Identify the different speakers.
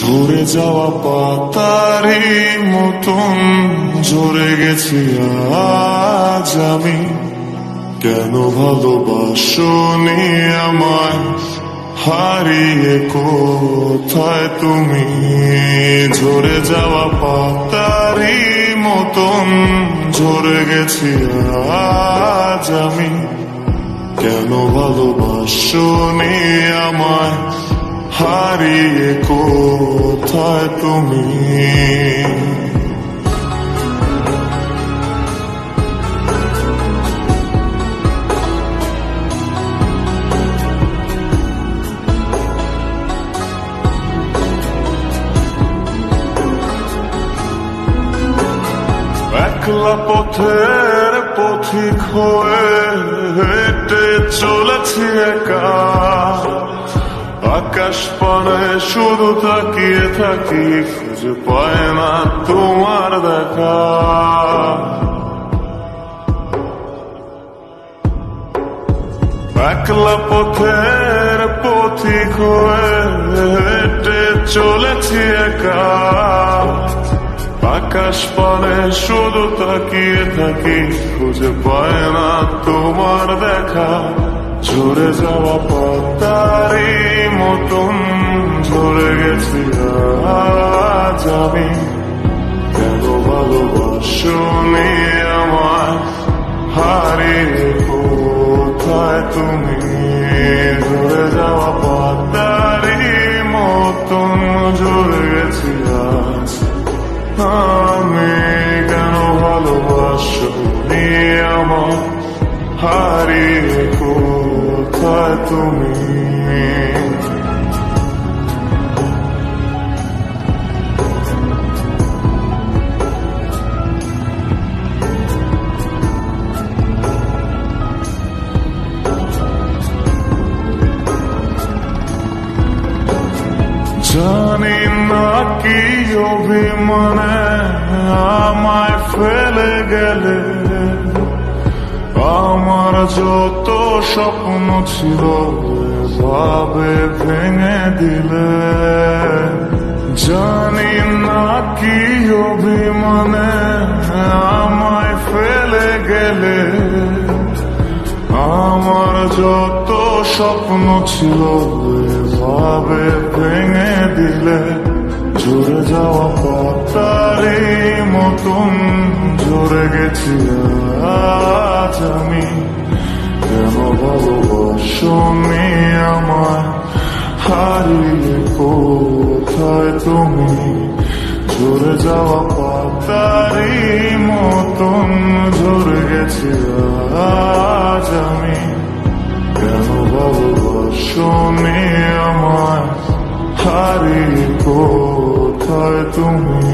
Speaker 1: ঝরে যাওয়া পাতারি মতন ঝরে গেছি আজ আমি। কেন ভালোবাসনি আমায়, হারিয়ে কোথায় তুমি? ঝরে যাওয়া পাতারি মতন ঝরে গেছি আজ আমি। কেন ভালোবাসনি আমায়, হারিয়ে কোথায় তুমি? একলা পথের পথিক হয়ে হেঁটে চলেছি একা। আকাশ পানে শুধু তাকিয়ে থাকি, খুঁজে পায় না তোমার দেখা। একলা পথের পথিক হয়ে হেঁটে চলেছি একা। আকাশ পানে শুধু তাকিয়ে থাকি, খুঁজে পায় না তোমার দেখা। ঝরে যাওয়া পাতারি মতন ঝরে গেছি আজ আমি। কেন ভালোবাসনি আমায়, হারিয়ে কোথায় তুমি? ঝরে যাওয়া পাতারি মতন ঝরে গেছি আজ আমি। কেন ভালোবাসনি আমায়, হারিয়ে কোথায় তুমি? জানি না কি অভিমানে আমায় ফেলে গেলে, আমার যত স্বপ্ন ছিল ভাবে ভেঙে দিলে। জানি না কি অভিমানে আমায় ফেলে গেলে, আমার যত স্বপ্ন ছিল ভাবে ভেঙে দিলে। ঝরে যাওয়া পাতারি মতন ঝরে গেছি আজ আমি। কেন ভালোবাসনি আমায়, হারিয়ে কোথায় তুমি? ঝরে যাওয়া পাতারি মতন ঝরে গেছি আজ আমি। কেন ভালোবাসনি আমায়, হারিয়ে কোথায় তুমি?